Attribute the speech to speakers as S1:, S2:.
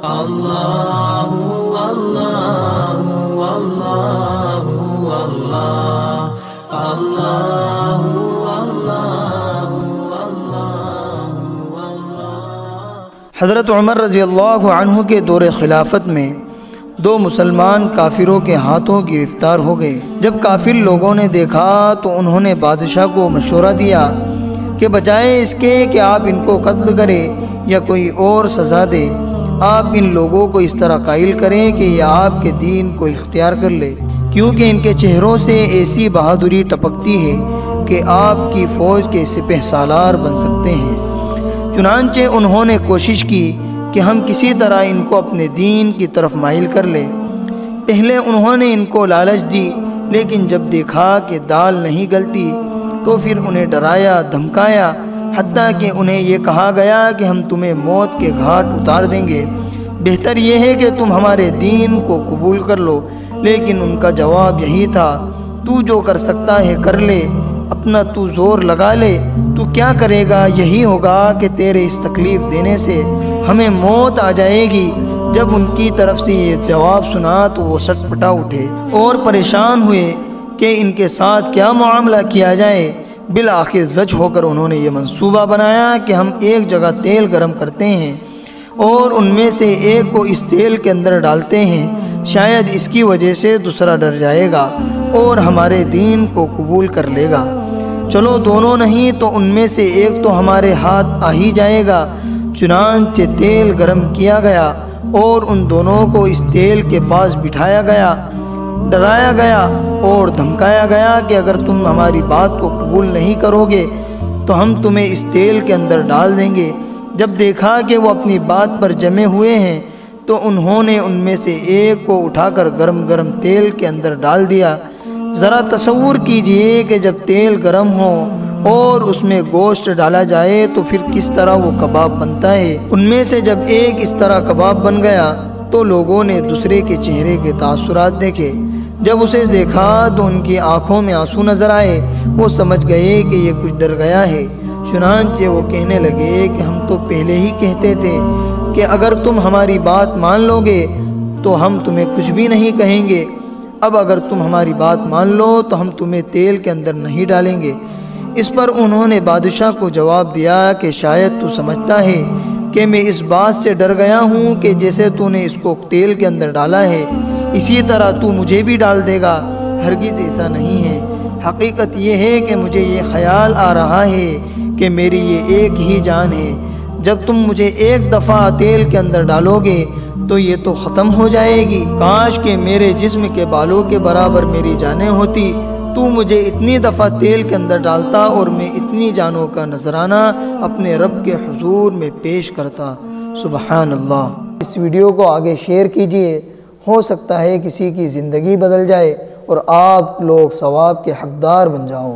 S1: اللہ اللہ اللہ اللہ اللہ
S2: حضرت عمر رضی اللہ عنہ کے دور خلافت میں دو مسلمان کافروں کے ہاتھوں گرفتار ہو گئے۔ جب کافر لوگوں نے دیکھا تو انہوں نے بادشاہ کو مشورہ دیا کہ بجائے اس کے کہ آپ ان کو قتل کریں یا کوئی اور سزا دے، آپ ان لوگوں کو اس طرح قائل کریں کہ یہ آپ کے دین کو اختیار کر لے، کیونکہ ان کے چہروں سے ایسی بہادری ٹپکتی ہے کہ آپ کی فوج کے سپہ سالار بن سکتے ہیں۔ چنانچہ انہوں نے کوشش کی کہ ہم کسی طرح ان کو اپنے دین کی طرف مائل کر لیں۔ پہلے انہوں نے ان کو لالچ دی، لیکن جب دیکھا کہ دال نہیں گلتی تو پھر انہیں ڈرایا دھمکایا، حتیٰ کہ انہیں یہ کہا گیا کہ ہم تمہیں موت کے گھاٹ اتار دیں گے، بہتر یہ ہے کہ تم ہمارے دین کو قبول کر لو۔ لیکن ان کا جواب یہی تھا، تو جو کر سکتا ہے کر لے، اپنا تو زور لگا لے، تو کیا کرے گا؟ یہی ہوگا کہ تیرے اس تکلیف دینے سے ہمیں موت آ جائے گی۔ جب ان کی طرف سے یہ جواب سنا تو وہ سٹ پٹا اٹھے اور پریشان ہوئے کہ ان کے ساتھ کیا معاملہ کیا جائے۔ بالآخر زج ہو کر انہوں نے یہ منصوبہ بنایا کہ ہم ایک جگہ تیل گرم کرتے ہیں اور ان میں سے ایک کو اس تیل کے اندر ڈالتے ہیں، شاید اس کی وجہ سے دوسرا ڈر جائے گا اور ہمارے دین کو قبول کر لے گا۔ چلو دونوں نہیں تو ان میں سے ایک تو ہمارے ہاتھ آ ہی جائے گا۔ چنانچہ تیل گرم کیا گیا اور ان دونوں کو اس تیل کے پاس بٹھایا گیا، ڈرایا گیا اور دھمکایا گیا کہ اگر تم ہماری بات کو قبول نہیں کرو گے تو ہم تمہیں اس تیل کے اندر ڈال دیں گے۔ جب دیکھا کہ وہ اپنی بات پر جمے ہوئے ہیں تو انہوں نے ان میں سے ایک کو اٹھا کر گرم گرم تیل کے اندر ڈال دیا۔ ذرا تصور کیجئے کہ جب تیل گرم ہو اور اس میں گوشت ڈالا جائے تو پھر کس طرح وہ کباب بنتا ہے۔ ان میں سے جب ایک اس طرح کباب بن گیا تو لوگوں نے دوسرے کے چہرے کے تاثرات دیکھے۔ جب اسے دیکھا تو ان کی آنکھوں میں آنسو نظر آئے، وہ سمجھ گئے کہ یہ کچھ ڈر گیا ہے۔ چنانچہ وہ کہنے لگے کہ ہم تو پہلے ہی کہتے تھے کہ اگر تم ہماری بات مان لو گے تو ہم تمہیں کچھ بھی نہیں کہیں گے، اب اگر تم ہماری بات مان لو تو ہم تمہیں تیل کے اندر نہیں ڈالیں گے۔ اس پر انہوں نے بادشاہ کو جواب دیا کہ شاید تو سمجھتا ہے کہ میں اس بات سے ڈر گیا ہوں کہ جیسے تو نے اس کو تیل کے اندر ڈالا ہے اسی طرح تو مجھے بھی ڈال دے گا۔ ہرگز ایسا نہیں ہے، حقیقت یہ ہے کہ مجھے یہ خیال آ رہا ہے کہ میری یہ ایک ہی جان ہے، جب تم مجھے ایک دفعہ تیل کے اندر ڈالو گے تو یہ تو ختم ہو جائے گی۔ کاش کہ میرے جسم کے بالوں کے برابر میری جانیں ہوتی، تو مجھے اتنی دفعہ تیل کے اندر ڈالتا اور میں اتنی جانوں کا نذرانہ اپنے رب کے حضور میں پیش کرتا۔ سبحان اللہ۔ اس ویڈیو کو آگے شیئر کیجئے، ہو سکتا ہے کسی کی زندگی بدل جائے اور آپ لوگ ثواب کے حقدار بن جاؤ۔